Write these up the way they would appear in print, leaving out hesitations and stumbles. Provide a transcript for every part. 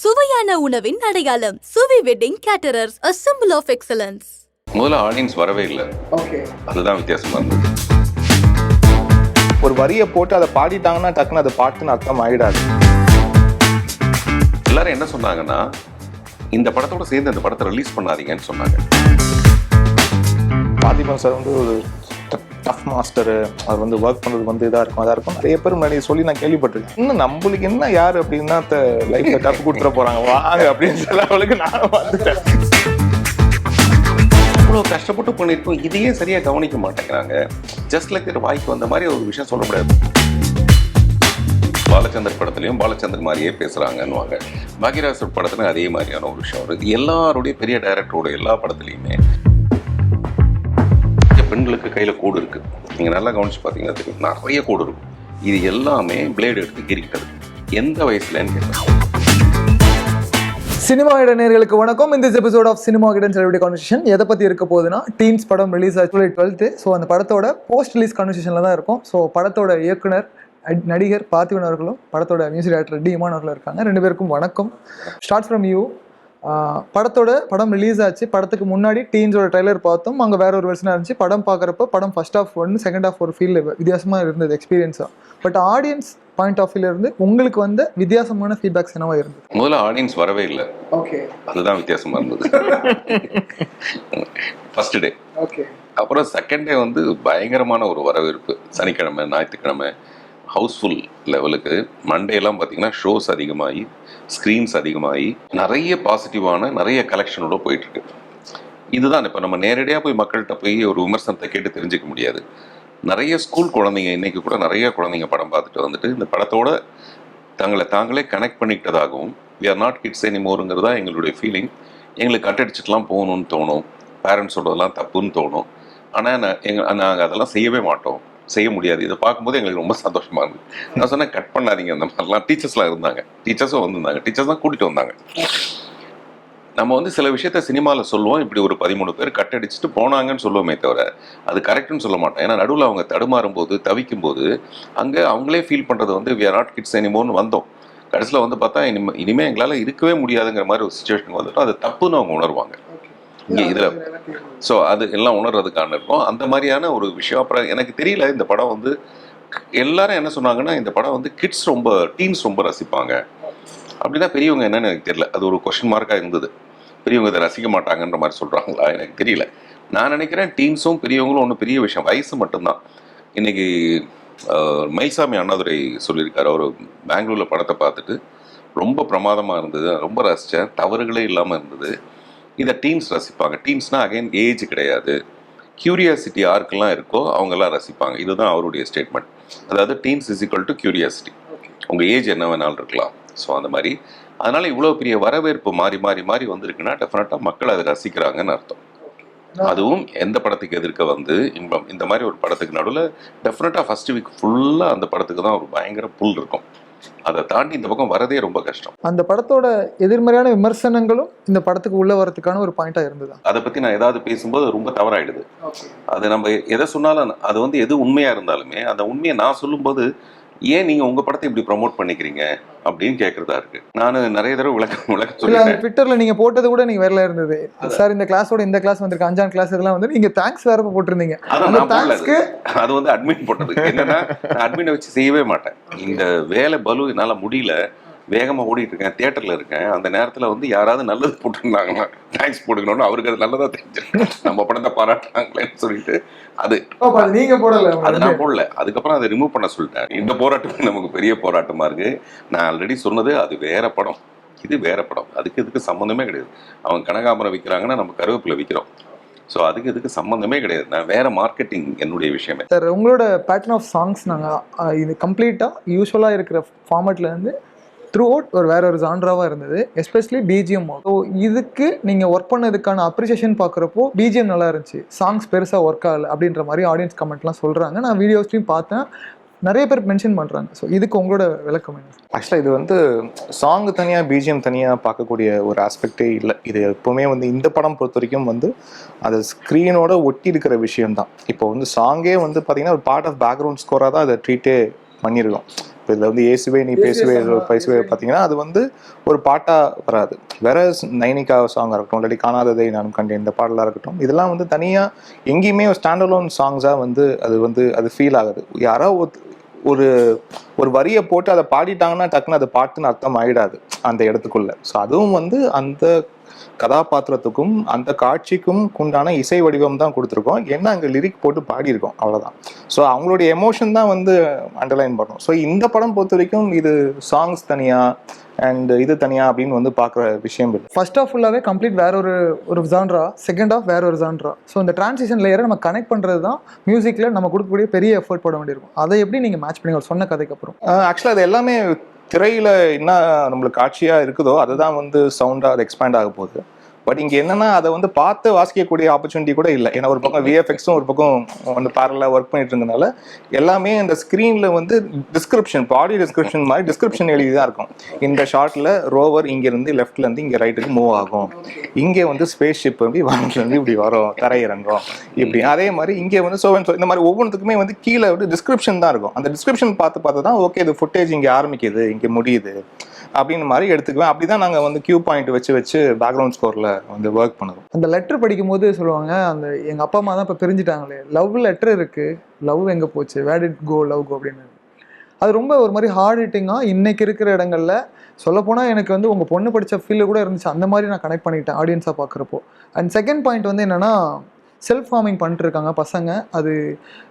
சுவையான உணவின் அடையாளம் Suvi wedding caterers, a symbol of excellence. முதல்ல ஆடியன்ஸ் வரவே இல்லை. ஓகே, அதுதான் வித்தியாசமா இருந்தது. ஒரு வரியை போட்டு அதை பாடிட்டாங்கன்னா டக்குன்னு அது பாட்டுன்னு அர்த்தம் ஆயிடாது. எல்லாரும் என்ன சொன்னாங்கன்னா, இந்த படத்தோட சேர்ந்து அந்த படத்தை ரிலீஸ் பண்ணாதீங்கன்னு சொன்னாங்க. பார்த்திபன் சார் வந்து ஒரு டஃப் மாஸ்டரு, அவர் வந்து ஒர்க் பண்ணுறது இதாக இருக்கும் அதாக இருக்கும் நிறைய பேர் முன்னாடி சொல்லி நான் கேள்விப்பட்டிருக்கேன். இன்னும் நம்மளுக்கு என்ன யார் அப்படின்னா லைஃப்ல டஃப் கொடுத்துட போறாங்க வாங்க அப்படின்னு சொல்ல அவளுக்கு நானும் வந்துட்டேன். இவ்வளோ கஷ்டப்பட்டு பண்ணியிருக்கோம், இதையே சரியாக கவனிக்க மாட்டேங்கிறாங்க. ஜஸ்ட் லைக் வாய்க்கு வந்த மாதிரி ஒரு விஷயம் சொல்ல முடியாது. பாலச்சந்தர் படத்துலையும் பாலச்சந்தர் மாதிரியே பேசுகிறாங்கன்னுவாங்க. பாக்யராஜ் படத்துலையும் அதே மாதிரியான ஒரு விஷயம் வருது. எல்லாருடைய பெரிய டைரக்டரோட எல்லா படத்துலையுமே பெண்களுக்கு கையில் கோடு இருக்குது. நீங்கள் நல்லா கவனிச்சு பார்த்தீங்கன்னா தெரியும், நிறைய கோடு இருக்கும். இது எல்லாமே பிளேடு எடுத்து கிரிக்கிட்டது. எந்த வயசுலன்னு கேட்குறேன். சினிமா இட நேயர்களுக்கு வணக்கம். இந்த எபிசோட் ஆஃப் சினிமா கிடன் செலிபிரிட்டி கான்வர்சேஷன் எதை பற்றி இருக்க போகுதுன்னா, டீன்ஸ் படம் ரிலீஸ் ஆச்சு ஜூலை 12. ஸோ அந்த படத்தோட போஸ்ட் ரிலீஸ் கான்வர்சேஷனில் தான் இருக்கும். ஸோ படத்தோட இயக்குனர் நடிகர் பார்த்திபன் அவர்களும் படத்தோட மியூசிக் டைரக்டர் டி இமான் அவர்களும் இருக்காங்க. ரெண்டு பேருக்கும் வணக்கம். Start from you. படம் ரிலீஸ் ஆச்சு. படத்துக்கு முன்னாடி டீன்ஸோட ட்ரைலர் பார்த்தோம். அங்கே வேற ஒரு வெர்ஷனாக இருந்துச்சு. படம் பார்க்குறப்ப படம் ஃபர்ஸ்ட் ஹாஃப் ஒன்று, செகண்ட் ஹாஃப் ஒரு ஃபீல் வித்தியாசமாக இருந்தது எக்ஸ்பீரியன்ஸாக. பட் ஆடியன்ஸ் பாயிண்ட் ஆஃப் வியூல இருந்து உங்களுக்கு வந்து வித்தியாசமான ஃபீட்பேக்ஸ் என்னவா இருந்தது? முதல்ல ஆடியன்ஸ் வரவே இல்லை. ஓகே, அதுதான் வித்தியாசமா இருந்தது. First day. ஓகே, அப்புறம் செகண்ட் டே வந்து பயங்கரமான ஒரு வரவேற்பு. சனிக்கிழமை, ஞாயிற்றுக்கிழமை ஹவுஸ்ஃபுல் லெவலுக்கு. மண்டேலாம் பார்த்தீங்கன்னா ஷோஸ் அதிகமாகி, ஸ்க்ரீன்ஸ் அதிகமாகி, நிறைய பாசிட்டிவான நிறைய கலெக்ஷனோட போயிட்டுருக்கு. இதுதான் இப்போ நம்ம நேரடியாக போய் மக்கள்கிட்ட போய் ஒரு விமர்சனத்தை கேட்டு தெரிஞ்சுக்க முடியாது. நிறைய ஸ்கூல் குழந்தைங்க, இன்றைக்கி கூட நிறைய குழந்தைங்க படம் பார்த்துட்டு வந்துட்டு இந்த படத்தோட தாங்களே கனெக்ட் பண்ணிக்கிட்டதாகவும், வி ஆர் நாட் கிட்ஸ் எனிமோருங்கிறது தான் எங்களுடைய ஃபீலிங். எங்களுக்கு கட்டடிச்சுட்டுலாம் போகணுன்னு தோணும், பேரண்ட்ஸோடலாம் தப்புன்னு தோணும். ஆனால் நாங்கள் அதெல்லாம் செய்யவே மாட்டோம், செய்ய முடியாது. இதை பார்க்கும்போது எங்களுக்கு ரொம்ப சந்தோஷமாக இருந்தது. நான் சொன்னேன், கட் பண்ணாதீங்க. அந்த மாதிரிலாம் டீச்சர்ஸ்லாம் இருந்தாங்க, டீச்சர்ஸும் வந்திருந்தாங்க, டீச்சர்ஸ் தான் கூட்டிகிட்டு வந்தாங்க. நம்ம வந்து சில விஷயத்த சினிமாவில் சொல்லுவோம், இப்படி ஒரு 13 பேர் கட் அடிச்சுட்டு போனாங்கன்னு சொல்லுவோமே தவிர அது கரெக்டுன்னு சொல்ல மாட்டோம். ஏன்னா நடுவில் அவங்க தடுமாறும் போது, தவிக்கும் போது அங்கே அவங்களே ஃபீல் பண்ணுறது வந்து வி ஆர் நாட் கிட்ஸ் எனிமோர்னு வந்தோம். கடைசியில் வந்து பார்த்தா இனிமேல் எங்களால் இருக்கவே முடியாதுங்கிற மாதிரி ஒரு சுச்சுவேஷனுக்கு வந்துட்டோம். அது தப்புன்னு அவங்க உணர்வாங்க இங்கே இதில். ஸோ அது எல்லாம் உணர்றதுக்கான இருக்கும் அந்த மாதிரியான ஒரு விஷயம். அப்புறம் எனக்கு தெரியல, இந்த படம் வந்து எல்லாரும் என்ன சொன்னாங்கன்னா, இந்த படம் வந்து கிட்ஸ் ரொம்ப, டீன்ஸ் ரொம்ப ரசிப்பாங்க அப்படின்னா, பெரியவங்க என்னன்னு எனக்கு தெரியல. அது ஒரு கொஸ்டின் மார்க்காக இருந்தது. பெரியவங்க இதை ரசிக்க மாட்டாங்கன்ற மாதிரி சொல்கிறாங்களா எனக்கு தெரியல. நான் நினைக்கிறேன் டீன்ஸும் பெரியவங்களும் ஒன்றும் பெரிய விஷயம், வயசு மட்டும்தான். இன்னைக்கு மயில்சாமி அண்ணாதுரை சொல்லியிருக்காரு, அவர் பெங்களூரில் படத்தை பார்த்துட்டு ரொம்ப பிரமாதமாக இருந்தது, ரொம்ப ரசித்தேன், தவறுகளே இல்லாமல் இருந்தது. இதை டீன்ஸ் ரசிப்பாங்க. டீன்ஸ்னால் அகைன் ஏஜ் கிடையாது, கியூரியாசிட்டி யாருக்கெல்லாம் இருக்கோ அவங்கெல்லாம் ரசிப்பாங்க. இதுதான் அவருடைய ஸ்டேட்மெண்ட். அதாவது teens is equal to curiosity. உங்கள் ஏஜ் என்ன வேணாலும் இருக்கலாம். ஸோ அந்த மாதிரி அதனால் இவ்வளோ பெரிய வரவேற்பு மாறி மாறி மாறி வந்திருக்குன்னா டெஃபினட்டாக மக்கள் அதை ரசிக்கிறாங்கன்னு அர்த்தம். அதுவும் எந்த படத்துக்கு எதிர்க்க வந்து இன்பம், இந்த மாதிரி ஒரு படத்துக்கு நடுவில் டெஃபினட்டாக ஃபர்ஸ்ட் வீக் ஃபுல்லாக அந்த படத்துக்கு தான் ஒரு பயங்கர புல் இருக்கும். அதை தாண்டி இந்த பக்கம் வரதே ரொம்ப கஷ்டம். அந்த படத்தோட எதிர்மறையான விமர்சனங்களும் இந்த படத்துக்கு உள்ள வரதுக்கான ஒரு பாயிண்டா இருந்தது. அதை பத்தி நான் ஏதாவது பேசும்போது ரொம்ப தவறாயிடுது. அது நம்ம எதை சொன்னாலும் அது வந்து எது உண்மையா இருந்தாலுமே அந்த உண்மையை நான் சொல்லும்போது, ஏன் நீங்க உங்க படத்தை இப்படி ப்ரமோட் பண்ணிக்கிறீங்க அப்படின்னு கேட்கறதா இருக்கு. நான் நிறைய தடவை விளக்க சொல்லிட்டேன். ட்விட்டர்ல நீங்க போட்டது கூட நீங்க வேறல இருந்தது. சார் இந்த கிளாஸோட இந்த கிளாஸ் வந்திருக்கு, 5ஆம் கிளாஸ் இதெல்லாம் வந்து நீங்க தேங்க்ஸ் வேற போட்டிருந்தீங்க. அது வந்து அட்மின் போட்டது. என்னன்னா நான் அட்மினை வச்சு செய்யவே மாட்டேன். இந்த வேலை பலு என்னால முடியல, வேகமாக ஓடிட்டு இருக்கேன், தியேட்டரில் இருக்கேன். அந்த நேரத்தில் வந்து யாராவது நல்லது போட்டுருந்தாங்கன்னா தேங்க்ஸ் போட்டுக்கணும்னு அவருக்கு அது நல்லதாக தெரிஞ்சிருக்கேன். நம்ம படத்தை பாராட்டுறாங்களேன்னு சொல்லிட்டு அது நீங்க போடல, அது நான் போடல. அதுக்கப்புறம் அதை ரிமூவ் பண்ண சொல்லிட்டேன். இந்த போராட்டம் நமக்கு பெரிய போராட்டமாக இருக்கு. நான் ஆல்ரெடி சொன்னது, அது வேற படம், இது வேற படம், அதுக்கு இதுக்கு சம்மந்தமே கிடையாது. அவங்க கனகாமரம் விற்கிறாங்கன்னா நம்ம கருவேப்பிலை விற்கிறோம். ஸோ அதுக்கு இதுக்கு சம்மந்தமே கிடையாது. நான் வேற மார்க்கெட்டிங் என்னுடைய விஷயமே. சார், உங்களோட பேட்டர்ன் ஆஃப் சாங்ஸ் நாங்கள் இது கம்ப்ளீட்டாக யூஸ்வலாக இருக்கிற ஃபார்மேட்லேருந்து த்ரூ அவுட் வேற ஒரு ஜான்ராவாக இருந்தது, எஸ்பெஷலி பிஜிஎம். ஸோ இதுக்கு நீங்கள் ஒர்க் பண்ணதுக்கான அப்ரிசியேஷன் பார்க்குறப்போ பிஜிஎம் நல்லா இருந்துச்சு, சாங்ஸ் பெருசாக ஒர்க் ஆகலை அப்படின்ற மாதிரி ஆடியன்ஸ் கமெண்ட்லாம் சொல்கிறாங்க. நான் வீடியோஸ்லையும் பார்த்தேன், நிறைய பேர் மென்ஷன் பண்ணுறாங்க. ஸோ இதுக்கு உங்களோட விளக்கம் என்ன? ஆக்சுவலாக இது வந்து சாங் தனியாக பிஜிஎம் தனியாக பார்க்கக்கூடிய ஒரு ஆஸ்பெக்டே இல்லை. இது எப்போவுமே வந்து இந்த படம் பொறுத்த வரைக்கும் வந்து அது ஸ்க்ரீனோட ஒட்டி இருக்கிற விஷயம்தான். இப்போ வந்து சாங்கே வந்து பார்த்தீங்கன்னா ஒரு பார்ட் ஆஃப் பேக்ரவுண்ட் ஸ்கோராக தான் அதை ட்ரீட்டே பண்ணியிருக்கோம். இப்போ இப்போ இதில் வந்து ஏசுவே நீ பேசுவே பேசுவே பார்த்தீங்கன்னா அது வந்து ஒரு பாட்டாக வராது. வேற நைனிகா சாங்காக இருக்கட்டும், இல்லாட்டி காணாததை நான் கண்டேன் இந்த பாடலாக இருக்கட்டும், இதெல்லாம் வந்து தனியாக எங்கேயுமே ஒரு ஸ்டாண்ட் அலோன் சாங்ஸாக வந்து அது ஃபீல் ஆகுது. யாரோ ஒரு ஒரு வரியை போட்டு அதை பாடிட்டாங்கன்னா டக்குன்னு அது பாட்டுன்னு அர்த்தம் ஆயிடாது அந்த இடத்துக்குள்ள. ஸோ அதுவும் வந்து அந்த கதாபாத்திரத்துக்கும் அந்த காட்சிக்கும் உண்டான இசை வடிவம் தான் கொடுத்துருக்கோம். என்ன அங்கே லிரிக் போட்டு பாடியிருக்கோம், அவ்வளோதான். ஸோ அவங்களுடைய எமோஷன் தான் வந்து அண்டர்லைன் பண்ணும். ஸோ இந்த படம் பொறுத்த வரைக்கும் இது சாங்ஸ் தனியாக அண்ட் இது தனியாக அப்படின்னு வந்து பார்க்குற விஷயம் இல்லை. ஃபர்ஸ்ட் ஆஃப் ஃபுல்லாகவே கம்ப்ளீட் வேற ஒரு ஜான்ரா, செகண்ட் ஆஃப் வேற ஒரு ஜான்ரா. ஸோ இந்த டிரான்சிஷன் லேயரை நம்ம கனெக்ட் பண்ணுறது தான் மியூசிக்கில் நம்ம கொடுக்கக்கூடிய பெரிய எஃபர்ட் போட வேண்டியிருக்கும். அதை எப்படி நீங்கள் மேட்ச் பண்ணி ஒரு சொன்ன கதைக்கு அப்புறம்? ஆக்சுவலாக அது எல்லாமே திரையில என்ன நம்மளுக்கு காட்சியாக இருக்குதோ அதுதான் வந்து சவுண்டாக அது எக்ஸ்பேண்ட் ஆக போகுது. பட் இங்கே என்னன்னா அதை வந்து பார்த்து வாசிக்கக்கூடிய ஆப்பர்ச்சுனிட்டி கூட இல்லை. ஏன்னா ஒரு பக்கம் விஎஃப்எக்ஸும் ஒரு பக்கம் வந்து பேரலாக ஒர்க் பண்ணிட்டு இருந்தனால எல்லாமே அந்த ஸ்க்ரீனில் வந்து டிஸ்கிரிப்ஷன், பாடி டிஸ்கிரிப்ஷன் மாதிரி டிஸ்கிரிப்ஷன் எழுதி தான் இருக்கும். இந்த ஷார்ட்டில் ரோவர் இங்கேருந்து லெஃப்ட்லேருந்து இங்கே ரைட்டுக்கு மூவ் ஆகும், இங்கே வந்து ஸ்பேஸ் ஷிப் வந்து வானத்துலேருந்து இப்படி வரும், தரையிறங்கும், இப்படி. அதே மாதிரி இங்கே வந்து ஸோ இந்த மாதிரி ஒவ்வொன்றுத்துக்குமே வந்து கீழே வந்து டிஸ்கிரிப்ஷன் தான் இருக்கும். அந்த டிஸ்கிரிப்ஷன் பார்த்து தான் ஓகே இது ஃபுட்டேஜ் இங்கே ஆரம்பிக்குது, இங்கே முடியுது அப்படின்னு மாதிரி எடுத்துக்குவேன். அப்படி தான் நாங்கள் வந்து கியூ பாயிண்ட் வச்சு பேக்ரவுண்ட் ஸ்கோரில் வந்து ஒர்க் பண்ணுவோம். அந்த லெட்டர் படிக்கும் போது சொல்லுவாங்க, அந்த எங்கள் அப்பா அம்மா தான் இப்போ பிரிஞ்சுட்டாங்களே, லவ் லெட்டர் இருக்குது, லவ் எங்கே போச்சு, வேர் டிட் கோ லவ் கோ அப்படின்னு. அது ரொம்ப ஒரு மாதிரி ஹார்ட் ஹிட்டிங்காக இன்னைக்கு இருக்கிற இடங்கள்ல சொல்லப்போனால் எனக்கு வந்து உங்கள் பொண்ணு படித்த ஃபீல்டு கூட இருந்துச்சு. அந்த மாதிரி நான் கனெக்ட் பண்ணிக்கிட்டேன் ஆடியன்ஸாக பார்க்குறப்போ. அண்ட் செகண்ட் பாயிண்ட் வந்து என்னென்னா, செல்ஃப் ஃபார்மிங் பண்ணிட்டு இருக்காங்க பசங்க. அது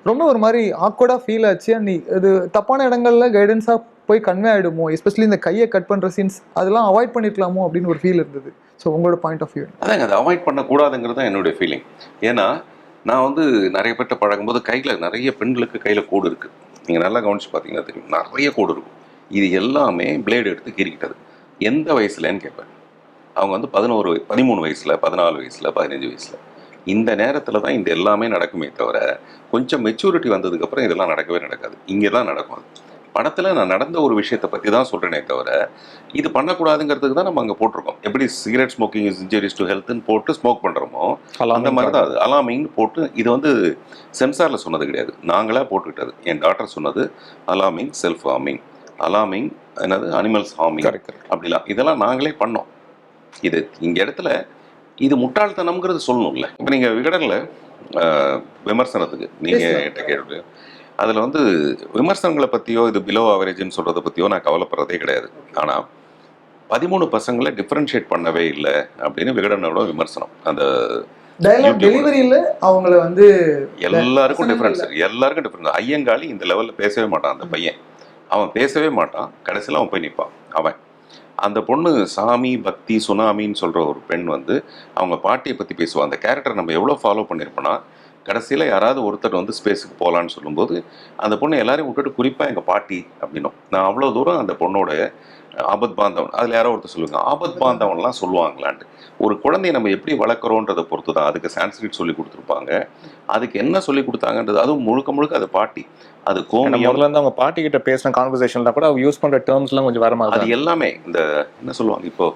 ரொம்ப ஒரு மாதிரி ஆக்வர்டாக ஃபீல் ஆச்சு. அண்ட் இது தப்பான இடங்கள்ல கைடன்ஸாக போய் கன்வே ஆகிடுமோ, எஸ்பெஷலி இந்த கையை கட் பண்ணுற சீன்ஸ் அதெல்லாம் அவாய்ட் பண்ணிருக்கலாமோ அப்படின்னு ஒரு ஃபீல் இருந்தது. ஸோ உங்களோட பாயிண்ட் ஆஃப் வியூ? அதாங்க, அதை அவாய்ட் பண்ணக்கூடாதுங்கிறது தான் என்னுடைய ஃபீலிங். ஏன்னா நான் வந்து நிறைய பேர்கிட்ட பழகும்போது கையில் நிறைய பெண்களுக்கு கையில் கோடு இருக்குது. நீங்கள் நல்லா கவனிச்சு பார்த்தீங்கன்னா தெரியும், நிறைய கோடு இருக்கும். இது எல்லாமே பிளேடு எடுத்து கீறிக்கிட்டது. எந்த வயசுலன்னு கேட்பேன். அவங்க வந்து 13 வயசில், 14 வயசில், 15 வயசில், இந்த நேரத்தில் தான் இந்த எல்லாமே நடக்குமே தவிர கொஞ்சம் மெச்சூரிட்டி வந்ததுக்கப்புறம் இதெல்லாம் நடக்கவே நடக்காது. இங்கே தான் நடக்கும். அது படத்தில் நான் நடந்த ஒரு விஷயத்தை பற்றி தான் சொல்கிறேனே தவிர இது பண்ணக்கூடாதுங்கிறதுக்கு தான் நம்ம அங்கே போட்டிருக்கோம். எப்படி cigarette smoking is injurious to ஹெல்த்னு போட்டு ஸ்மோக் பண்ணுறோமோ அந்த மாதிரி தான் அது அலாமிங்னு போட்டு. இது வந்து சென்சாரில் சொன்னது கிடையாது, நாங்களாக போட்டுக்கிட்டது. என் டாக்டர் சொன்னது அலாமிங், செல்ஃப் ஹார்மிங், அலாமிங் என்னது அனிமல்ஸ் ஹார்மிங் அப்படிலாம், இதெல்லாம் நாங்களே பண்ணோம். இது இங்கே இடத்துல இது முட்டாள்தனம்ங்கிறது சொல்லணும்ல. இப்போ நீங்கள் விகடனில் விமர்சனத்துக்கு நீங்கள் என்கிட்ட கேட்டு அதில் வந்து விமர்சனங்களை பற்றியோ இது பிலோ ஆவரேஜ்னு சொல்கிறத பற்றியோ நான் கவலைப்படுறதே கிடையாது. ஆனால் 13 பசங்களை டிஃப்ரென்ஷியேட் பண்ணவே இல்லை அப்படின்னு விகடனோட விமர்சனம். அந்த டெலிவரியில் அவங்கள வந்து எல்லாருக்கும் டிஃப்ரென்ஸ். ஐயங்காளி இந்த லெவலில் பேசவே மாட்டான். அந்த பையன் அவன் பேசவே மாட்டான். கடைசியில் அவன் போய் நிற்பான். அவன் அந்த பொண்ணு சாமி, பக்தி, சுனாமின்னு சொல்கிற ஒரு பெண் வந்து அவங்க பாட்டியை பற்றி பேசுவாள். அந்த கேரக்டர் நம்ம எவ்வளோ ஃபாலோ பண்ணியிருப்போனா, கடைசியில் யாராவது ஒருத்தர் வந்து ஸ்பேஸுக்கு போகலான்னு சொல்லும்போது அந்த பொண்ணு எல்லாரையும் விட்டுட்டு குறிப்பாக எங்கள் பாட்டி அப்படின்னும். நான் அவ்வளோ தூரம் அந்த பொண்ணோட ஆபத் பாந்தவன், அதில் யாரோ ஒருத்தர் சொல்லுவாங்க ஆபத் பாந்தவன்லாம் சொல்லுவாங்களான்ட்டு. ஒரு குழந்தைய நம்ம எப்படி வளர்க்குறோன்றதை பொறுத்து தான். அதுக்கு சான்ஸ்கிரிட் சொல்லி கொடுத்துருப்பாங்க, அதுக்கு என்ன சொல்லி கொடுத்தாங்கன்றது, அதுவும் முழுக்க அது பாட்டி. அது முதல்ல இருந்து அவங்க பாட்டி கிட்ட பேசின கான்வர்சேஷன்ல கூட யூஸ் பண்ற டேர்ம்ஸ்லாம் கொஞ்சம் வர மாதிரி. அது எல்லாமே இந்த என்ன சொல்லுவாங்க இப்போ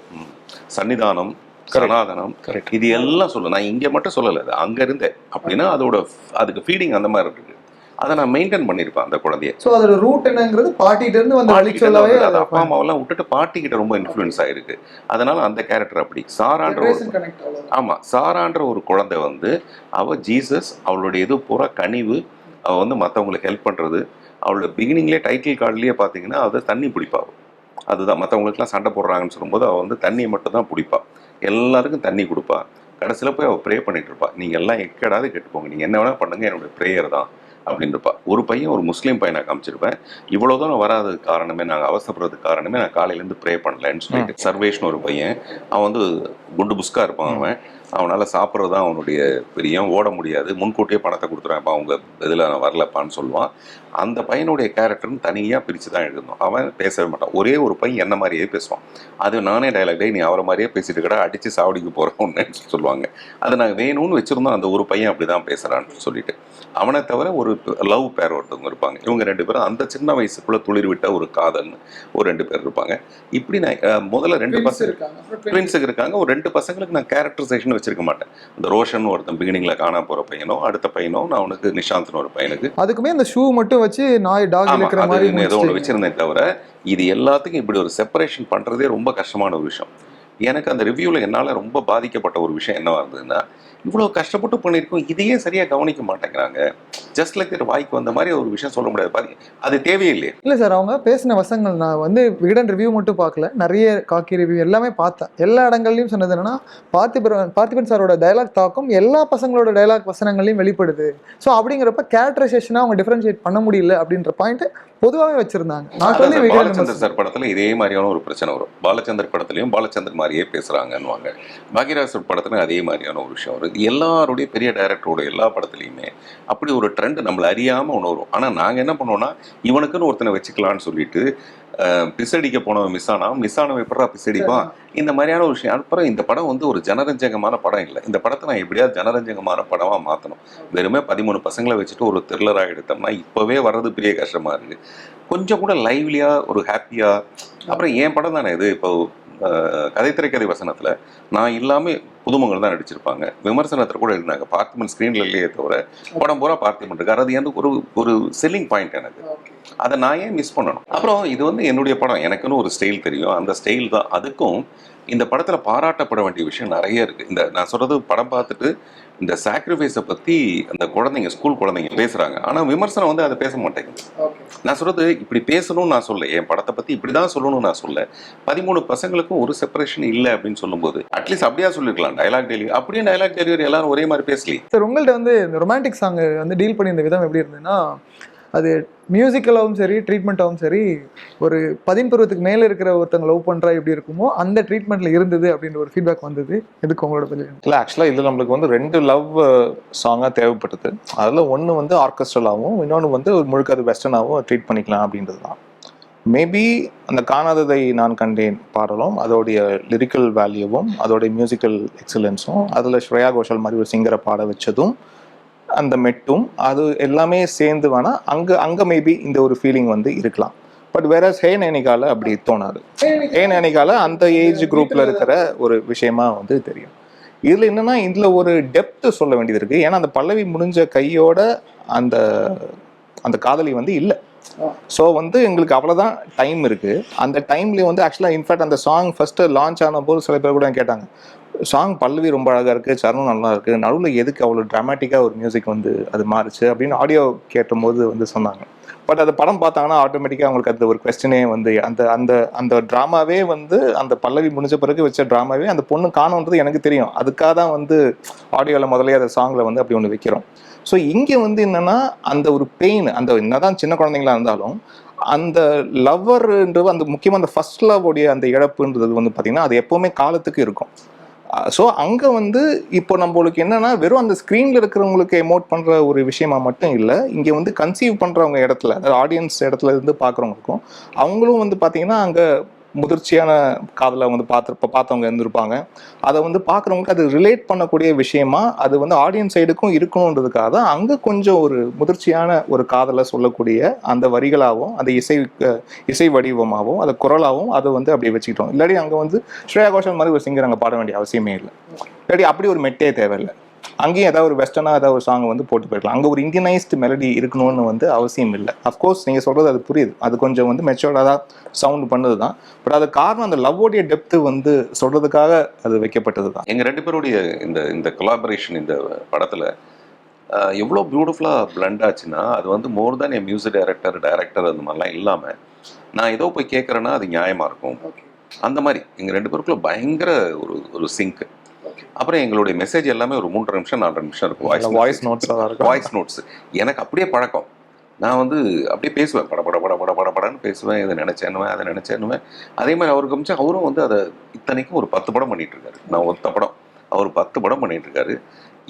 சன்னிதானம், சனாதனம், இது எல்லாம் சொல்ல. நான் இங்கே மட்டும் சொல்லலை, அது அங்கே இருந்தேன் அப்படின்னா அதுக்கு ஃபீடிங் அந்த மாதிரி இருக்கு. அதை நான் மெயின்டைன் பண்ணியிருப்பேன் அந்த குழந்தைய. ஸோ அதோட ரூட் என்னங்கிறது பாட்டிகிட்ட இருந்து வந்து வலிச்சொல்லவே அது அப்பா அம்மாவெல்லாம் விட்டுட்டு பாட்டிக்கிட்ட ரொம்ப இன்ஃப்ளூயன்ஸ் ஆயிருக்கு. அதனால அந்த கேரக்டர் அப்படி. சாரான்ற ஒரு குழந்தை வந்து அவள் ஜீசஸ், அவளுடைய இது பூரா கனிவு, அவள் வந்து மற்றவங்களுக்கு ஹெல்ப் பண்ணுறது. அவளோட பிகினிங்லேயே டைட்டில் கார்ட்லேயே பார்த்தீங்கன்னா அவள் தண்ணி பிடிப்பாள். அதுதான் மற்றவங்களுக்குலாம் சண்டை போடுறாங்கன்னு சொல்லும்போது அவள் வந்து தண்ணியை மட்டும் தான் பிடிப்பாள். எல்லாருக்கும் தண்ணி கொடுப்பா. கடைசியில் போய் அவள் ப்ரே பண்ணிட்டு இருப்பா, நீங்கள் எல்லாம் எக்கடாவது கேட்டுப்போங்க, நீங்கள் என்ன வேணால் பண்ணுங்க, என்னுடைய ப்ரேயர் தான் அப்படின்றப்பா. ஒரு பையன், ஒரு முஸ்லீம் பையனை காமிச்சிருப்பேன். இவ்வளோ தூரம் வராததுக்கு காரணமே, நாங்கள் அவசரப்படுறதுக்கு காரணமே நான் காலையிலேருந்து ப்ரே பண்ணலன்னு சொல்லிட்டு. சர்வேஷ்னு ஒரு பையன், அவன் வந்து குண்டு புஸ்கா இருப்பான். அவனால் சாப்பிட்றது தான் அவனுடைய பிரியம், ஓட முடியாது, முன்கூட்டியே பணத்தை கொடுத்துருவான்ப்பா, அவங்க இதில் நான் வரலப்பான்னு சொல்லுவான். அந்த பையனுடைய கேரக்டர்னு தனியாக பிரித்து தான் எழுதணும். அவன் பேசவே மாட்டான். ஒரே ஒரு பையன் என்ன மாதிரியே பேசுவான். அது நானே டைலாக், நீ அவரை மாதிரியே பேசிட்டு கடை அடித்து சாவடிக்கு போகிறோன்னு சொல்லுவாங்க. அதை நாங்கள் வேணும்னு வச்சுருந்தோம். அந்த ஒரு பையன் அப்படி தான் பேசுகிறான்னு சொல்லிட்டு. அவனை தவிர ஒரு லவ் பேர் ஒருத்தவங்க இருப்பாங்க. இவங்க 2 பேரும் அந்த சின்ன வயசுக்குள்ளே துளிர் விட்ட ஒரு காதல்னு ஒரு 2 பேர் இருப்பாங்க. இப்படி நான் முதல்ல 2 பசங்க ட்வின்ஸுக்கு இருக்காங்க. ஒரு 2 பசங்களுக்கு நான் கேரக்டரைசேஷன் வச்சு யோசிச்சிருக்க மாட்டேன். இந்த ரோஷன் ஒருத்தன் பிகினிங்கில் காணா போகிற பையனோ அடுத்த பையனோ நான் அவனுக்கு நிஷாந்த்னு ஒரு பையனுக்கு அதுக்குமே அந்த ஷூ மட்டும் வச்சு நாய் டாக் ஆமாம் இருக்கிற அது மாதிரி ஏதோ ஒன்று முடிச்சிட்டீங்க. வச்சுருந்தேன் தவிர இது எல்லாத்துக்கும் இப்படி ஒரு செப்பரேஷன் பண்ணுறதே ரொம்ப கஷ்டமான ஒரு விஷயம். எனக்கு அந்த ரிவ்யூவில் என்னால் ரொம்ப பாதிக்கப்பட்ட ஒரு விஷயம் என்னவா இருந்ததுன்னா, இவ்வளோ கஷ்டப்பட்டு பண்ணியிருக்கோம், இதையே சரியாக கவனிக்க மாட்டேங்கிறாங்க. ஜஸ்ட் லைக் வாய்க்கு வந்த மாதிரி ஒரு விஷயம் சொல்ல முடியாது. அது தேவையில்லையே. இல்லை சார், அவங்க பேசின வசங்கள் நான் வந்து விகடன் ரிவ்யூ மட்டும் பார்க்கல, நிறைய காக்கி ரிவ்யூ எல்லாமே பார்த்தேன். எல்லா இடங்கள்லையும் சொன்னது என்னன்னா, பார்த்திபன் சாரோட டயலாக் தாக்கம் எல்லா பசங்களோட டயலாக் வசனங்களையும் வெளிப்படுது. ஸோ அப்படிங்கிறப்ப கேரக்டரைசேஷனாக அவங்க டிஃபரன்ஷியேட் பண்ண முடியல அப்படின்ற பாயிண்ட் பொதுவாகவே வச்சிருந்தாங்க. நான் சொல்லி பாலச்சந்தர் சார் படத்தில் இதே மாதிரியான ஒரு பிரச்சனை வரும். பாலச்சந்தர் படத்துலையும் பாலச்சந்தர் மாதிரியே பேசுகிறாங்கன்னுவாங்க. பாக்யராஜ் படத்துல அதே மாதிரியான ஒரு விஷயம் வரும். எல்லாருடைய பெரிய டைரக்டரோட எல்லா படத்துலையுமே அப்படி ஒரு ட்ரெண்ட் நம்மளை அறியாமல் ஒன்று வரும். ஆனால் நாங்கள் என்ன பண்ணுவோம்னா, இவனுக்குன்னு ஒருத்தனை வச்சுக்கலான்னு சொல்லிட்டு பிசடிக்க போனவன் மிஸ் ஆனவன் எப்படா பிசடிப்பான், இந்த மாதிரியான ஒரு விஷயம். அப்புறம் இந்த படம் வந்து ஒரு ஜனரஞ்சகமான படம் இல்லை. இந்த படத்தை நான் எப்படியாவது ஜனரஞ்சகமான படமாக மாற்றணும். வெறுமே 13 பசங்களை வச்சுட்டு ஒரு த்ரில்லராக எடுத்தோம்னா இப்போவே வர்றது பெரிய கஷ்டமாக இருக்குது. கொஞ்சம் கூட லைவ்லியாக ஒரு ஹாப்பியாக. அப்புறம் என் படம் தானே இது. இப்போ கதை திரைக்கதை வசனத்தில் நான் இல்லாமல் புதுமங்கள் தான் நடிச்சிருப்பாங்க. விமர்சனத்தில் கூட இருந்தாங்க பார்த்திபன் ஸ்க்ரீனில் இல்லையே தவிர படம் பூரா பார்த்திபன் இருக்கார். அது எனக்கு ஒரு செல்லிங் பாயிண்ட். எனக்கு அதை நான் ஏன் மிஸ் பண்ணணும்? அப்புறம் இது வந்து என்னுடைய படம், எனக்குன்னு ஒரு ஸ்டைல் தெரியும், அந்த ஸ்டைல் தான். அதுக்கும் இந்த படத்தில் பாராட்டப்பட வேண்டிய விஷயம் நிறைய இருக்குது. இந்த நான் சொல்கிறது படம் பார்த்துட்டு இந்த சாக்ரிஃபைஸை பற்றி அந்த குழந்தைங்க, ஸ்கூல் குழந்தைங்க பேசுகிறாங்க. ஆனால் விமர்சனம் வந்து அதை பேச மாட்டேங்குது. நான் சொல்கிறது இப்படி பேசணும்னு நான் சொல்ல, என் படத்தை பற்றி இப்படி தான் சொல்லணும்னு நான் சொல்ல. 13 பசங்களுக்கும் ஒரு செப்பரேஷன் இல்லை அப்படின்னு சொல்லும்போது அட்லீஸ்ட் அப்படியா சொல்லியிருக்கலாம். டயலாக் டெலிவரி அப்படியே டயலாக் டெலிவரி எல்லாரும் ஒரே மாதிரி பேசலி. சார் உங்கள்கிட்ட வந்து இந்த ரொமான்டிக் சாங் வந்து டீல் பண்ணி இந்த விதம் எப்படி இருந்ததுன்னா, அது மியூசிக்கலாகவும் சரி ட்ரீட்மெண்ட்டாகவும் சரி, ஒரு 13 பருவத்துக்கு மேலே இருக்கிற ஒருத்தங்க லவ் பண்ணுறா எப்படி இருக்குமோ அந்த ட்ரீட்மெண்ட்டில் இருந்தது அப்படின்ற ஒரு ஃபீட்பேக் வந்தது. எதுக்கு உங்களோட பதில்? இல்லை, ஆக்சுவலாக இதில் நம்மளுக்கு வந்து 2 லவ் சாங்காக தேவைப்பட்டது. அதில் ஒன்று வந்து ஆர்கெஸ்ட்ரலாகவும் இன்னொன்று வந்து முழுக்க அது வெஸ்டர்னாகவும் ட்ரீட் பண்ணிக்கலாம் அப்படின்றது தான். மேபி அந்த காணாததை நான் கண்டேன் பாடலும் அதோடைய லிரிக்கல் வேல்யூவும் அதோடைய மியூசிக்கல் எக்ஸலன்ஸும் அதில் ஸ்ரேயா கோஷல் மாதிரி ஒரு சிங்கரை பாட வச்சதும் அந்த மெட்டும் அது எல்லாமே சேர்ந்து வேணால் அங்கே மேபி இந்த ஒரு ஃபீலிங் வந்து இருக்கலாம். பட் வேற ஹே நைனிகால அப்படி தோணாது. ஹே நைனிகால அந்த ஏஜ் குரூப்பில் இருக்கிற ஒரு விஷயமா வந்து தெரியும். இதில் என்னென்னா, இதில் ஒரு டெப்த்து சொல்ல வேண்டியது இருக்குது. ஏன்னா அந்த பல்லவி முடிஞ்ச கையோட அந்த அந்த காதலி வந்து இல்லை. ஸோ வந்து எங்களுக்கு அவ்வளோதான் டைம் இருக்குது. அந்த டைம்லேயே வந்து ஆக்சுவலாக இன்ஃபேக்ட் அந்த சாங் ஃபஸ்ட்டு லான்ச் ஆன போது சில பேர் கூட கேட்டாங்க, சாங் பல்லவி ரொம்ப அழகாக இருக்குது, சரணம் நல்லா இருக்குது, நடுவில் எதுக்கு அவ்வளோ ட்ராமேட்டிக்காக ஒரு மியூசிக் வந்து அது மாறுச்சு அப்படின்னு ஆடியோ கேட்டும்போது வந்து சொன்னாங்க. பட் அது படம் பார்த்தாங்கன்னா ஆட்டோமேட்டிக்காக அவங்களுக்கு அந்த ஒரு கொஸ்டினே வந்து அந்த அந்த அந்த ட்ராமாவே வந்து அந்த பல்லவி முடிஞ்ச பிறகு வச்ச ட்ராமாவே அந்த பொண்ணு காணுன்றது எனக்கு தெரியும். அதுக்காக தான் வந்து ஆடியோவில் முதலே அந்த சாங்கில் வந்து அப்படி ஒன்று வைக்கிறோம். ஸோ இங்கே வந்து என்னென்னா, அந்த ஒரு பெயின், அந்த என்னதான் சின்ன குழந்தைங்களா இருந்தாலும் அந்த லவ்வர்ன்றது அந்த முக்கியமாக அந்த ஃபர்ஸ்ட் லவ்வுடைய அந்த இழப்புன்றது வந்து பார்த்திங்கன்னா அது எப்போவுமே காலத்துக்கு இருக்கும். ஸோ அங்கே வந்து இப்போ நம்மளுக்கு என்னென்னா, வெறும் அந்த ஸ்க்ரீனில் இருக்கிறவங்களுக்கு எமோட் பண்ணுற ஒரு விஷயமா மட்டும் இல்லை, இங்கே வந்து கன்சீவ் பண்ணுறவங்க இடத்துல, அதாவது ஆடியன்ஸ் இடத்துல இருந்து பார்க்குறவங்களுக்கும் அவங்களும் வந்து பார்த்திங்கன்னா அங்கே முதிர்ச்சியான காதலை வந்து பார்த்தவங்க இருந்திருப்பாங்க. அதை வந்து பார்க்குறவங்களுக்கு அது ரிலேட் பண்ணக்கூடிய விஷயமா அது வந்து ஆடியன்ஸ் சைடுக்கும் இருக்கணுன்றதுக்காக தான் அங்கே கொஞ்சம் ஒரு முதிர்ச்சியான ஒரு காதலை சொல்லக்கூடிய அந்த வரிகளாகவும் அந்த இசை வடிவமாகவும் அந்த குரலாகவும் அதை வந்து அப்படி வச்சுக்கிட்டோம். இல்லாட்டி அங்கே வந்து ஸ்ரேயா கோஷல் மாதிரி ஒரு சிங்கர் அங்கே பாட வேண்டிய அவசியமே இல்லை. இல்லாட்டி அப்படி ஒரு மெட்டே தேவையில்லை. அங்கேயும் ஏதாவது ஒரு வெஸ்டர்னாக ஏதாவது ஒரு சாங் வந்து போட்டு போயிருக்கலாம். அங்கே ஒரு இந்தியனைஸ்டு மெலடி இருக்கணும்னு வந்து அவசியம் இல்லை. அஃப்கோர்ஸ் நீங்கள் சொல்கிறது அது புரியுது, அது கொஞ்சம் வந்து மெச்சோர்டாக தான் சவுண்ட் பண்ணது தான். பட் அது காரணம் அந்த லவ்வோடைய டெப்த்து வந்து சொல்கிறதுக்காக அது வைக்கப்பட்டது தான். எங்கள் 2 பேருடைய இந்த கொலாபரேஷன் இந்த படத்தில் எவ்வளோ பியூட்டிஃபுல்லாக பிளண்ட் ஆச்சுன்னா, அது வந்து மோர் தேன் என் மியூசிக் டைரக்டர் அந்த மாதிரிலாம் இல்லாமல் நான் ஏதோ போய் கேட்குறேன்னா அது நியாயமாக இருக்கும். அந்த மாதிரி எங்கள் 2 பேருக்குள்ள பயங்கர ஒரு சிங்க். அப்புறம் எங்களுடைய மெசேஜ் எல்லாமே ஒரு 3 நிமிஷம் 4 நிமிஷம் இருக்கும். வாய்ஸ் நோட்ஸ் எனக்கு அப்படியே பழக்கம். நான் வந்து அப்படியே பேசுவேன், படன்னு பேசுவேன். இதை நினச்சேன்னுவேன், அதை நினச்சேன்னுவேன். அதே மாதிரி அவருக்கு அமைச்சு அவரும் வந்து அதை இத்தனைக்கும் ஒரு 10 படம் பண்ணிகிட்டு இருக்காரு. நான் ஒத்த படம், அவர் 10 படம் பண்ணிகிட்டு இருக்காரு.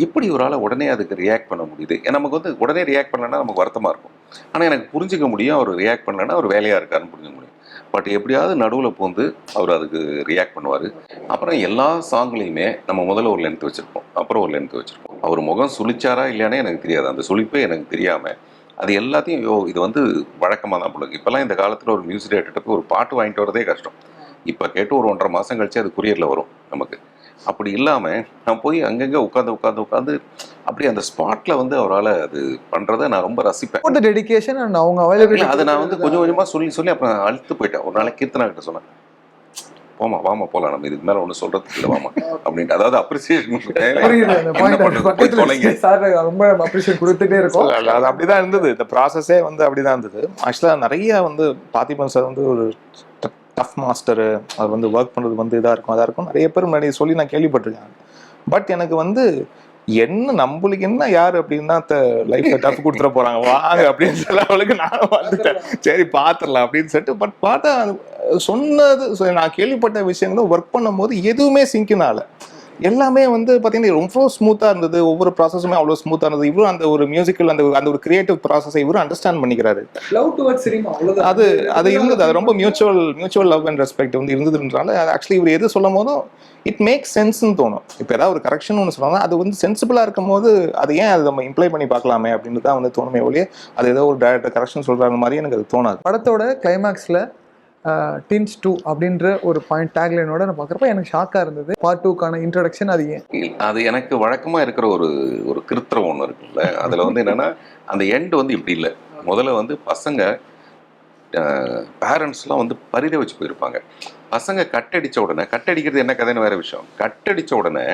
இப்படி ஒரு ஆளை உடனே அதுக்கு ரியாக்ட் பண்ண முடியுது. நமக்கு வந்து உடனே ரியாக்ட் பண்ணலன்னா நமக்கு வருத்தமாக இருக்கும். ஆனால் எனக்கு புரிஞ்சிக்க முடியும், அவர் ரியாக்ட் பண்ணலன்னா அவர் வேலையாக இருக்காருன்னு புரிஞ்சுக்க முடியும். பட் எப்படியாவது நடுவில் போந்து அவர் அதுக்கு ரியாக்ட் பண்ணுவார். அப்புறம் எல்லா சாங்லேயுமே நம்ம முதல்ல ஒரு லென்த் வச்சுருப்போம், அப்புறம் ஒரு லென்த் வச்சுருப்போம். அவர் முகம் சுழிச்சாரா இல்லையானே எனக்கு தெரியாது. அந்த சுழிப்பே எனக்கு தெரியாமல் அது எல்லாத்தையும் இது வந்து வழக்கமாக தான் போடுங்க. இப்போல்லாம் இந்த காலத்தில் ஒரு மியூசிக் டேரக்டர்கிட்ட போய் ஒரு பாட்டு வாங்கிட்டு வரதே கஷ்டம். இப்போ கேட்டு ஒரு 1.5 மாதம் கழிச்சு அது குரியரில் வரும் நமக்கு. அப்படி இல்லாமல் நான் போய் அங்கங்கே உட்காந்து அப்படி அந்த ஸ்பாட்டில் வந்து அவரால் அது பண்ணுறதை நான் ரொம்ப ரசிப்பேன். டெடிகேஷன் அண்ட் அவங்க இல்லை, அவைலபிலிட்டி அதை நான் வந்து கொஞ்சம் கொஞ்சமாக சொல்லி அப்புறம் அழுத்து போயிட்டேன். ஒரு நாளைக்கு கீர்த்தனா கிட்ட சொன்னேன், வாமா போகலாம், நம்ம இதுக்கு மேலே ஒன்றும் சொல்கிறதுக்கு இல்லை வாமா அப்படின்ட்டு. அதாவது அப்ரிசியேஷன் சார் ரொம்ப அப்ரிஷியேட் கொடுத்துட்டே இருக்கோம். அது அப்படிதான் இருந்தது. இந்த ப்ராசஸே வந்து அப்படிதான் இருந்தது. ஆக்சுவலாக நிறைய வந்து பார்த்திபன் சார் வந்து ஒரு டஃப் மாஸ்டரு, அது வந்து ஒர்க் பண்ணுறது வந்து இதாக இருக்கும் நிறைய பேர் முன்னாடி சொல்லி நான் கேள்விப்பட்டிருக்கேன். பட் எனக்கு வந்து நம்மளுக்கு என்ன யாரு அப்படின்னா லைஃப்ல டஃப் கொடுத்துட போறாங்க வாங்க அப்படின்னு சொல்ல அவளுக்கு நானும் வந்துட்டேன். சரி பாத்துடலாம் அப்படின்னு சொல்லிட்டு. பட் பார்த்தா சொன்னது நான் கேள்விப்பட்ட விஷயங்களும் ஒர்க் பண்ணும் போது எதுவுமே சிங்கினால எல்லாமே வந்து பார்த்தீங்கன்னா ரொம்ப ஸ்மூத்தாக இருந்தது. ஒவ்வொரு ப்ராசஸுமே அவ்வளோ ஸ்மூத்தாக இருந்தது. இவரும் அந்த ஒரு மியூசிக்கல் அந்த ஒரு கிரியேட்டிவ் ப்ராசஸை இவரும் அண்டர்ஸ்டாண்ட் பண்ணிக்கிறாரு. அது இருந்தது. அது ரொம்ப மியூச்சுவல் லவ் அண்ட் ரெஸ்பெக்ட் வந்து இருந்ததுன்றால ஆக்சுவலி இவர் எது சொல்லும் போதும் இட் மேக் சென்ஸ்ன்னு தோணும். இப்போ ஏதாவது ஒரு கரெக்ஷன் ஒன்று சொன்னாங்க, அது வந்து சென்சிபிளாக இருக்கும் போது அது ஏன் அதை நம்ம இம்ப்ளை பண்ணி பார்க்கலாமே அப்படின்னு தான் வந்து தோணுமே ஒழிய அது ஏதோ ஒரு டேரக்டர் கரெக்ஷன் சொல்கிறாங்க மாதிரி எனக்கு அது தோணாது. படத்தோட கிளைமேக்ஸில் டீன்ஸ் 2 அப்படின்ற ஒரு பாயிண்ட் டேக்லைனோட நான் பார்க்குறப்ப எனக்கு ஷாக்காக இருந்தது. பார்ட் 2க்கான இன்ட்ரடக்ஷன் அது ஏன்? அது எனக்கு வழக்கமாக இருக்கிற ஒரு கிருத்திரம் ஒன்று இருக்குல்ல, அதில் வந்து என்னென்னா அந்த எண்டு வந்து இப்படி இல்லை. முதல்ல வந்து பசங்க பேரண்ட்ஸ்லாம் வந்து பரித வச்சு போயிருப்பாங்க. பசங்க கட்டடிச்ச உடனே, கட்டடிக்கிறது என்ன கதைன்னு வேற விஷயம், கட்டடிச்ச உடனே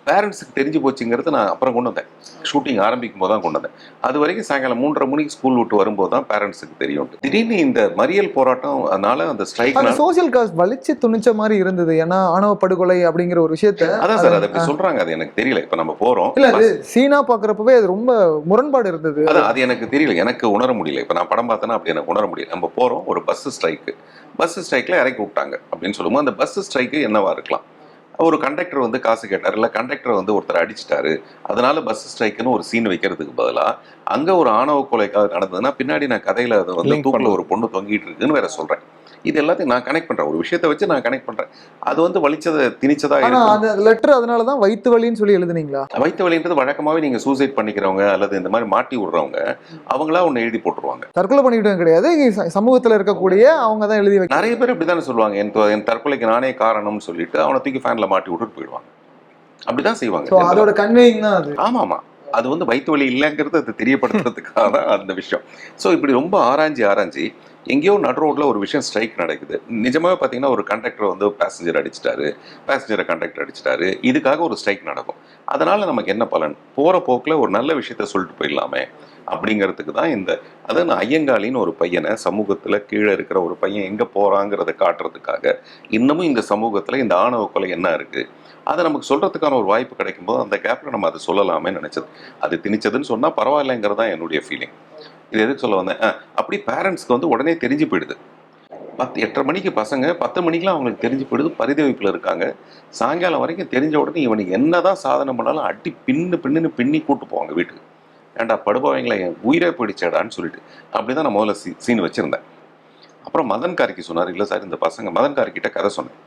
பேரண்ட்ஸுக்கு தெரிஞ்சு போச்சுங்கிறது நான் அப்புறம் கொண்டு வந்தேன். ஷூட்டிங் ஆரம்பிக்கும் போது தான் கொண்டு வந்தேன். அது வரைக்கும் சாயங்காலம் 3:30 மணிக்கு ஸ்கூல் விட்டு வரும்போது தான் பேரண்ட்ஸுக்கு தெரியும். திடீர்னு இந்த மறியல் போராட்டம், அதனால அந்த ஸ்ட்ரைக் சோசியல் காஸ்ட் வலிச்சு துணிச்ச மாதிரி இருந்தது. ஏன்னா ஆணவ படுகொலை அப்படிங்கிற ஒரு விஷயத்த அதான் சார் அதை அப்படி சொல்றாங்க. அது எனக்கு தெரியல. இப்ப நம்ம போறோம் இல்ல, அது சீனா பாக்குறப்பவே அது ரொம்ப முரண்பாடு இருந்தது. அது எனக்கு தெரியல, எனக்கு உணர முடியல. இப்ப நான் படம் பார்த்தேன்னா அப்படி எனக்கு உணர முடியல. நம்ம போறோம், ஒரு பஸ் ஸ்ட்ரைக்ல இறக்கி விட்டாங்க அப்படின்னு சொல்லும்போது அந்த பஸ் ஸ்ட்ரைக்கு என்னவா இருக்கலாம்? ஒரு கண்டக்டர் வந்து காசு கேட்டார், இல்லை கண்டக்டர் வந்து ஒருத்தர் அடிச்சிட்டாரு, அதனால பஸ் ஸ்ட்ரைக்குன்னு ஒரு சீன் வைக்கிறதுக்கு பதிலாக அங்கே ஒரு ஆணவ கொலைக்காக நடந்ததுன்னா பின்னாடி நான் கதையில் அதை வந்து தூக்கில் ஒரு பொண்ணு தொங்கிட்டு இருக்குன்னு வேற சொல்கிறேன். இது எல்லாத்தையும் நான் கனெக்ட் பண்ணுறேன், ஒரு விஷயத்தை வச்சு நான் கனெக்ட் பண்ணுறேன். அது வந்து வலிச்சதை திணிச்சதா அந்த லெட்டர் அதனால தான் வயிற்று வலின்னு சொல்லி எழுதுனீங்களா? வயிற்று வலின்றது வழக்கமாகவே நீங்கள் சூசைட் பண்ணிக்கிறவங்க அல்லது இந்த மாதிரி மாட்டி விடுறவங்க அவங்களா ஒன்று எழுதி போட்டுருவாங்க. தற்கொலை பண்ணிக்கிட்டது கிடையாது, சமூகத்தில் இருக்கக்கூடிய அவங்க தான் எழுதி வைக்க. நிறைய பேர் இப்படி தானே சொல்லுவாங்க, என் தற்கொலைக்கு நானே காரணம்னு சொல்லிட்டு அவனை தூக்கி ஃபேனில் மாட்டி விட்டுட்டு போயிடுவாங்க. அப்படிதான் செய்வாங்க. அதோட கன்வேயிங் தான் அது. ஆமாம், அது வந்து வயிற்று வலி இல்லைங்கிறது அது தெரியப்படுத்துறதுக்காக தான் அந்த விஷயம். ஸோ இப்படி ரொம்ப ஆராய்ச்சி எங்கேயோ நடு ரோட்ல ஒரு விஷயம் ஸ்ட்ரைக் நடக்குது. நிஜமாவே பார்த்தீங்கன்னா ஒரு கண்டக்டர் வந்து பேசஞ்சரை கண்டக்டர் அடிச்சிட்டாரு, இதுக்காக ஒரு ஸ்ட்ரைக் நடக்கும். அதனால நமக்கு என்ன பலன்? போற போக்கில் ஒரு நல்ல விஷயத்த சொல்லிட்டு போயிடலாமே அப்படிங்கிறதுக்கு தான் அதாவது நான் ஐயங்காளின்னு ஒரு பையனை, சமூகத்தில் கீழே இருக்கிற ஒரு பையன் எங்கே போகிறாங்கிறத காட்டுறதுக்காக இன்னமும் இந்த சமூகத்தில் இந்த ஆணவ கொலை என்ன இருக்குது அதை நமக்கு சொல்கிறதுக்கான ஒரு வாய்ப்பு கிடைக்கும்போது அந்த கேப்பில் நம்ம அதை சொல்லலாமே நினச்சது. அது திணிச்சதுன்னு சொன்னால் பரவாயில்லைங்கிறது தான் என்னுடைய ஃபீலிங். இது எதுக்கு சொல்ல வந்தேன், அப்படி பேரண்ட்ஸ்க்கு வந்து உடனே தெரிஞ்சு போயிடுது. 8:30 மணிக்கு பசங்க 10 மணிக்கெலாம் அவங்களுக்கு தெரிஞ்சு போயிடுது, பரிதவிப்பில் இருக்காங்க. சாயங்காலம் வரைக்கும் தெரிஞ்ச உடனே இவனுக்கு என்ன தான் சாதனை பண்ணாலும் அடி பின்னி கூட்டு போவாங்க வீட்டுக்கு. ஏன்டா படுபாவீங்களா, என் உயிரே போயிடுச்சேடான்னு சொல்லிட்டு. அப்படி தான் நான் முதல்ல சீன் வச்சுருந்தேன். அப்புறம் மதன் கார்கி சொன்னார், இல்லை சார் இந்த பசங்க, மதன் கார்கிட்ட கதை சொன்னேன்.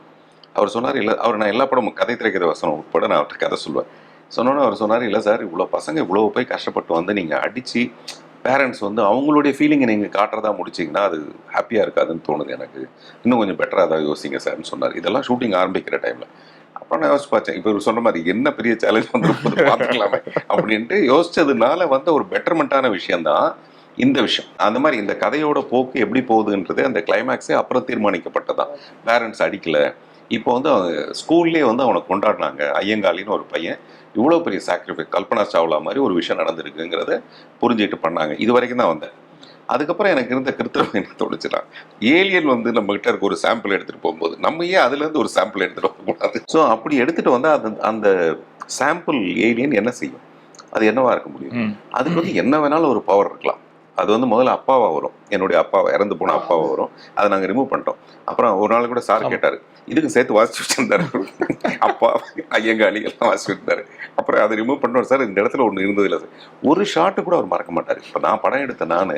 அவர் சொன்னார், இல்லை, அவர் நான் எல்லா படமும் கதை திரைக்கிற வசனம் உட்பட நான் அவர்கிட்ட கதை சொல்லுவேன். சொன்னோன்னே அவர் சொன்னார், இல்லை சார் இவ்வளோ பசங்க இவ்வளோ போய் கஷ்டப்பட்டு வந்து நீங்கள் அடித்து பேரண்ட்ஸ் வந்து அவங்களுடைய ஃபீலிங்கை நீங்கள் காட்டுறதா முடிச்சிங்கன்னா அது ஹாப்பியாக இருக்காதுன்னு தோணுது எனக்கு. இன்னும் கொஞ்சம் பெட்டராக தான் யோசிங்க சார்னு சொன்னார். இதெல்லாம் ஷூட்டிங் ஆரம்பிக்கிற டைமில். அப்புறம் நான் யோசிச்சு பார்த்தேன், இப்போ இவர் சொன்ன மாதிரி என்ன பெரிய சேலஞ்ச் வந்து பார்த்துக்கலாமே அப்படின்ட்டு யோசிச்சதுனால வந்து ஒரு பெட்டர்மெண்ட்டான விஷயந்தான் இந்த விஷயம். அந்த மாதிரி இந்த கதையோட போக்கு எப்படி போகுதுன்றது அந்த கிளைமேக்ஸே அப்புறம் தீர்மானிக்கப்பட்டதான். பேரண்ட்ஸ் அடிக்கலை. இப்போ வந்து அவங்க ஸ்கூல்லேயே வந்து அவனை கொண்டாடினாங்க. ஐயங்காளின்னு ஒரு பையன் இவ்வளோ பெரிய சாக்ரிஃபைஸ், கல்பனா சாவ்லா மாதிரி ஒரு விஷயம் நடந்திருக்குங்கிறத புரிஞ்சுட்டு பண்ணாங்க. இது வரைக்கும் தான் வந்தேன். அதுக்கப்புறம் எனக்கு இருந்த கிருத்திரம் என்ன தோணுச்சுன்னா, ஏலியன் வந்து நம்மகிட்ட இருக்க ஒரு சாம்பிள் எடுத்துகிட்டு போகும்போது நம்ம ஏன் அதுலேருந்து ஒரு சாம்பிள் எடுத்துகிட்டு வரக்கூடாது? ஸோ அப்படி எடுத்துகிட்டு வந்தால் அந்த சாம்பிள் ஏலியன் என்ன செய்யும்? அது என்னவா இருக்க முடியும்? அதுக்கு வந்து என்ன வேணாலும் ஒரு பவர் இருக்கலாம். அது வந்து முதல்ல அப்பாவாக வரும், என்னுடைய அப்பாவை, இறந்து போன அப்பாவாக வரும். அதை நாங்கள் ரிமூவ் பண்ணிட்டோம். அப்புறம் ஒரு நாள் கூட சார் கேட்டார், இதுக்கு சேர்த்து வாசிச்சு வச்சிருந்தாரு. அப்பா ஐயங்காளி எல்லாம் வாசிச்சு வச்சிருந்தாரு. அப்புறம் அதை ரிமூவ் பண்ணுவோம் சார், இந்த இடத்துல ஒன்று இருந்தது இல்லை சார். ஒரு ஷாட்டு கூட அவர் மறக்க மாட்டார். இப்போ நான் படம் எடுத்த நான்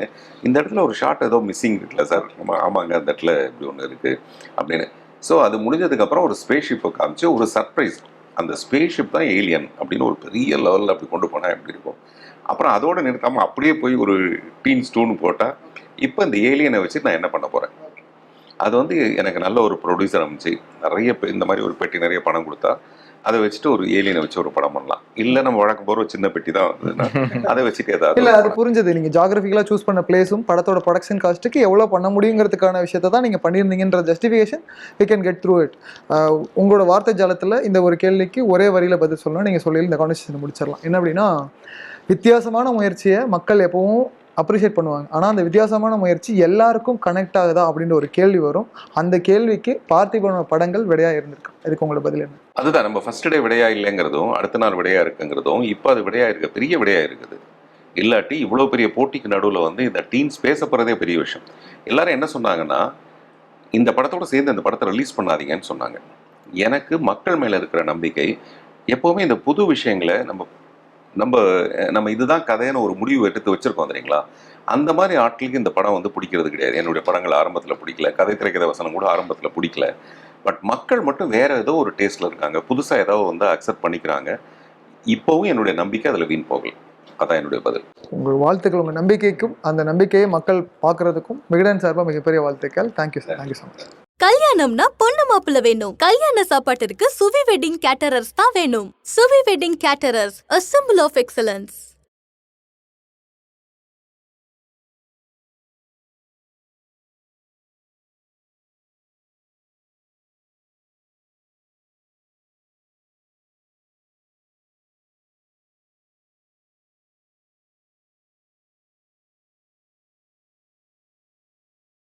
இந்த இடத்துல ஒரு ஷாட் ஏதோ மிஸ்ஸிங் இருக்குல்ல சார், ஆமாங்க அந்த இடத்துல இப்படி ஒன்று இருக்குது அப்படின்னு. ஸோ அது முடிஞ்சதுக்கப்புறம் ஒரு ஸ்பேஸ் ஷிப்பை காமிச்சு ஒரு சர்ப்ரைஸ், அந்த ஸ்பேஸ் ஷிப் தான் ஏலியன் அப்படின்னு ஒரு பெரிய லெவலில் அப்படி கொண்டு போனால் எப்படி இருக்கும். அப்புறம் அதோடு நிறுத்தாமல் அப்படியே போய் ஒரு டீன்ஸ் 2 போட்டால் இப்போ இந்த ஏலியனை வச்சு நான் என்ன பண்ண போகிறேன்? அது வந்து எனக்கு நல்ல ஒரு ப்ரொடியூசர் அமைச்சு நிறைய இந்த மாதிரி ஒரு பெட்டி நிறைய பணம் கொடுத்தா அதை வச்சுட்டு ஒரு ஏலியனை வச்சு ஒரு படம் பண்ணலாம். இல்லை நம்ம வழக்கம் போகிற ஒரு சின்ன பெட்டி தான் வந்ததுன்னா அதை வச்சுட்டு ஏதாவது இல்ல ஒரு அது படம். புரிஞ்சது. நீங்க ஜியோகிராபிக்கலா சூஸ் பண்ண பிளேஸும் படத்தோட ப்ரொடக்ஷன் காஸ்ட்டுக்கு எவ்வளவு பண்ண முடியுங்கிறதுக்கான விஷயத்தை தான் நீங்க பண்ணியிருந்தீங்கன்ற justification we can get through it. உங்களோட வார்த்தை ஜாலத்துல இந்த ஒரு கேள்விக்கு ஒரே வரியில பதில் சொல்லணும். நீங்க சொல்லி இந்த கான்வர்சேஷனை முடிச்சிடலாம். என்ன அப்படின்னா, வித்தியாசமான முயற்சியை மக்கள் எப்பவும் அப்ரிஷியேட் பண்ணுவாங்க. ஆனால் அந்த வித்தியாசமான முயற்சி எல்லாருக்கும் கனெக்ட் ஆகுதா அப்படின்ற ஒரு கேள்வி வரும். அந்த கேள்விக்கு பார்த்திபனோட படங்கள் விடையா இருந்திருக்கு. இதுக்கு உங்களோட பதில் என்ன? அதுதான் நம்ம ஃபர்ஸ்ட் டே விடையா இல்லைங்கிறதும் அடுத்த நாள் விடையா இருக்குங்கிறதும் இப்போ அது விடையா இருக்கு, பெரிய விடையா இருக்குது. இல்லாட்டி இவ்வளோ பெரிய போட்டிக்கு நடுவில் வந்து இந்த டீம்ஸ் பேச போகிறதே பெரிய விஷயம். எல்லாரும் என்ன சொன்னாங்கன்னா, இந்த படத்தோட சேர்ந்து இந்த படத்தை ரிலீஸ் பண்ணாதீங்கன்னு சொன்னாங்க. எனக்கு மக்கள் மேலே இருக்கிற நம்பிக்கை எப்போவுமே இந்த புது விஷயங்களை நம்ம இதுதான் கதைன்னு ஒரு முடிவு எடுத்து வச்சிருக்கோம் தெரியுங்களா, அந்த மாதிரி ஆட்களுக்கு இந்த படம் வந்து பிடிக்கிறது கிடையாது. என்னுடைய படங்கள் ஆரம்பத்தில் பிடிக்கல, கதை திரைக்கதை வசனம் கூட ஆரம்பத்தில் பிடிக்கல. பட் மக்கள் மட்டும் வேற ஏதோ ஒரு டேஸ்ட்ல இருக்காங்க, புதுசாக ஏதோ வந்து அக்செப்ட் பண்ணிக்கிறாங்க. இப்போவும் என்னுடைய நம்பிக்கை அதில் வீண் போகல. அதான் என்னுடைய பதில். உங்கள் வாழ்த்துக்கள், உங்கள் நம்பிக்கைக்கும் அந்த நம்பிக்கையை மக்கள் பார்க்கறதுக்கும் விகடன் சார்பாக மிகப்பெரிய வாழ்த்துக்கள். Thank you sir. Thank you so much. கல்யாணம்னா பொண்ணு மாப்பிள்ள வேணும். கல்யாண சாப்பாட்டிற்கு சுவி வெட்டிங் கேட்டரர்ஸ் தான் வேணும். Suvi wedding caterers, a symbol of excellence.